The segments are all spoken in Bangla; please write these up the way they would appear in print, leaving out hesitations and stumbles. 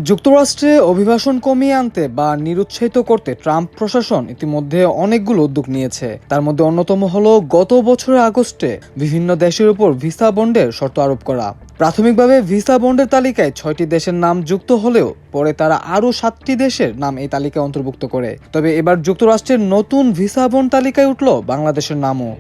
যুক্তরাষ্ট্রে অভিবাসন কমিয়ে আনতে বা নিরুৎসাহিত করতে ট্রাম্প প্রশাসন ইতিমধ্যে অনেকগুলো উদ্যোগ নিয়েছে। তার মধ্যে অন্যতম হলো গত বছরের আগস্টে বিভিন্ন দেশের উপর ভিসা বন্ডের শর্ত আরোপ করা। প্রাথমিকভাবে ভিসা বন্ডের তালিকায় 6টি দেশের নাম যুক্ত হলেও পরে তারা আরও 7টি দেশের নাম এই তালিকায় অন্তর্ভুক্ত করে। তবে এবার যুক্তরাষ্ট্রের নতুন ভিসা বন্ড তালিকায় উঠল বাংলাদেশের নামও।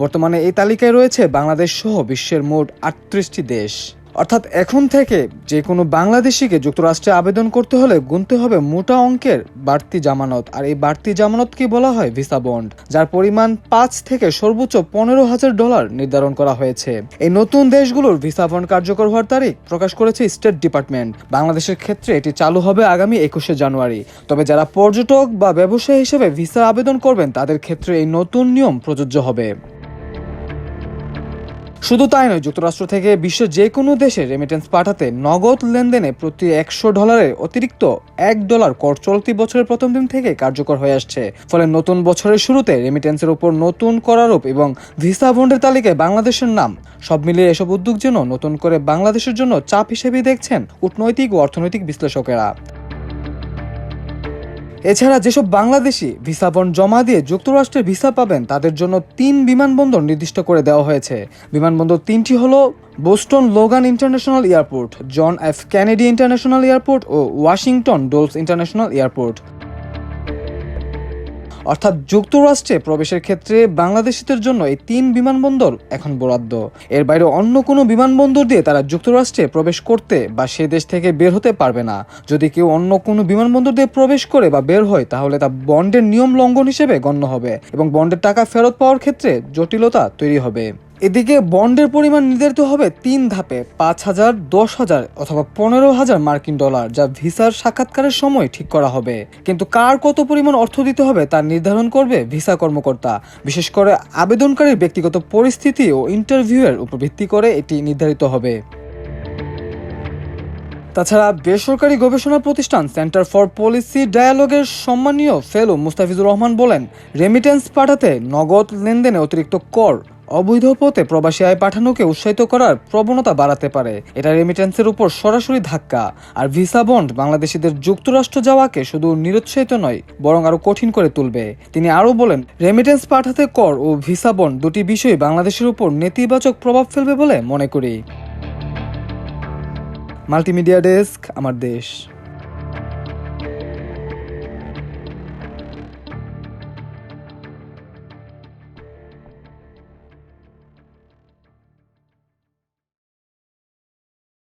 বর্তমানে এই তালিকায় রয়েছে বাংলাদেশ সহ বিশ্বের মোট 38টি দেশ। অর্থাৎ এখন থেকে যে কোনো বাংলাদেশিকে যুক্তরাষ্ট্রে আবেদন করতে হলে গুনতে হবে মোটা অঙ্কের বাড়তি জামানত। আর এই বাড়তি জামানতকে বলা হয় ভিসা বন্ড, যার পরিমাণ 5 থেকে সর্বোচ্চ $15,000 নির্ধারণ করা হয়েছে। এই নতুন দেশগুলোর ভিসা বন্ড কার্যকর হওয়ার তারিখ প্রকাশ করেছে স্টেট ডিপার্টমেন্ট। বাংলাদেশের ক্ষেত্রে এটি চালু হবে আগামী 21শে জানুয়ারি। তবে যারা পর্যটক বা ব্যবসায়ী হিসেবে ভিসা আবেদন করবেন তাদের ক্ষেত্রে এই নতুন নিয়ম প্রযোজ্য হবে। শুধু তাই নয়, যুক্তরাষ্ট্র থেকে বিশ্বের যে কোনো দেশে রেমিটেন্স পাঠাতে নগদ লেনদেনে প্রতি $100 অতিরিক্ত $1 কর চলতি বছরের প্রথম দিন থেকে কার্যকর হয়ে আসছে। ফলে নতুন বছরের শুরুতে রেমিটেন্সের উপর নতুন কর আরোপ এবং ভিসা বন্ডের তালিকায় বাংলাদেশের নাম, সব মিলিয়ে এসব উদ্যোগ যেন নতুন করে বাংলাদেশের জন্য চাপ হিসেবেই দেখছেন কূটনৈতিক ও অর্থনৈতিক বিশ্লেষকেরা। এছাড়া যেসব বাংলাদেশি ভিসা বন্ড জমা দিয়ে যুক্তরাষ্ট্রে ভিসা পাবেন তাদের জন্য 3 বিমানবন্দর নির্দিষ্ট করে দেওয়া হয়েছে। বিমানবন্দর 3টি হলো Boston Logan international airport, John F Kennedy international airport ও ওয়াশিংটন ডোলস ইন্টারন্যাশনাল এয়ারপোর্ট। অর্থাৎ যুক্তরাষ্ট্রে প্রবেশের ক্ষেত্রে বাংলাদেশিদের জন্য এই 3 বিমানবন্দর এখন বরাদ্দ। এর বাইরে অন্য কোনো বিমানবন্দর দিয়ে তারা যুক্তরাষ্ট্রে প্রবেশ করতে বা সে দেশ থেকে বের হতে পারবে না। যদি কেউ অন্য কোনো বিমানবন্দর দিয়ে প্রবেশ করে বা বের হয় তাহলে তা বন্ডের নিয়ম লঙ্ঘন হিসেবে গণ্য হবে এবং বন্ডের টাকা ফেরত পাওয়ার ক্ষেত্রে জটিলতা তৈরি হবে। এদিকে বন্ডের পরিমাণ নির্ধারিত হবে 3 ধাপে: 5,000, 10,000 অথবা $15,000, যা ভিসার সাক্ষাৎকারের সময় ঠিক করা হবে। কিন্তু কার কত পরিমাণ অর্থ দিতে হবে তা নির্ধারণ করবে ভিসা কর্মকর্তা। বিশেষ করে আবেদনকারীর ব্যক্তিগত পরিস্থিতি ও ইন্টারভিউয়ের উপর ভিত্তি করে এটি নির্ধারিত হবে। তাছাড়া বেসরকারি গবেষণা প্রতিষ্ঠান সেন্টার ফর পলিসি ডায়ালগের সম্মানীয় ফেলো মুস্তাফিজুর রহমান বলেন, রেমিটেন্স পাঠাতে নগদ লেনদেনে অতিরিক্ত কর অবৈধ পথে প্রবাসী আয় পাঠানোকে উৎসাহিত করার প্রবণতা বাড়াতে পারে। এটা রেমিটেন্সের উপর সরাসরি ধাক্কা। আর ভিসা বন্ড বাংলাদেশিদের যুক্তরাষ্ট্র যাওয়াকে শুধু নিরুৎসাহিত নয় বরং আরো কঠিন করে তুলবে। তিনি আরও বলেন, রেমিটেন্স পাঠাতে কর ও ভিসা বন্ড দুটি বিষয় বাংলাদেশের উপর নেতিবাচক প্রভাব ফেলবে বলে মনে করি। মাল্টিমিডিয়া ডেস্ক, আমার দেশ।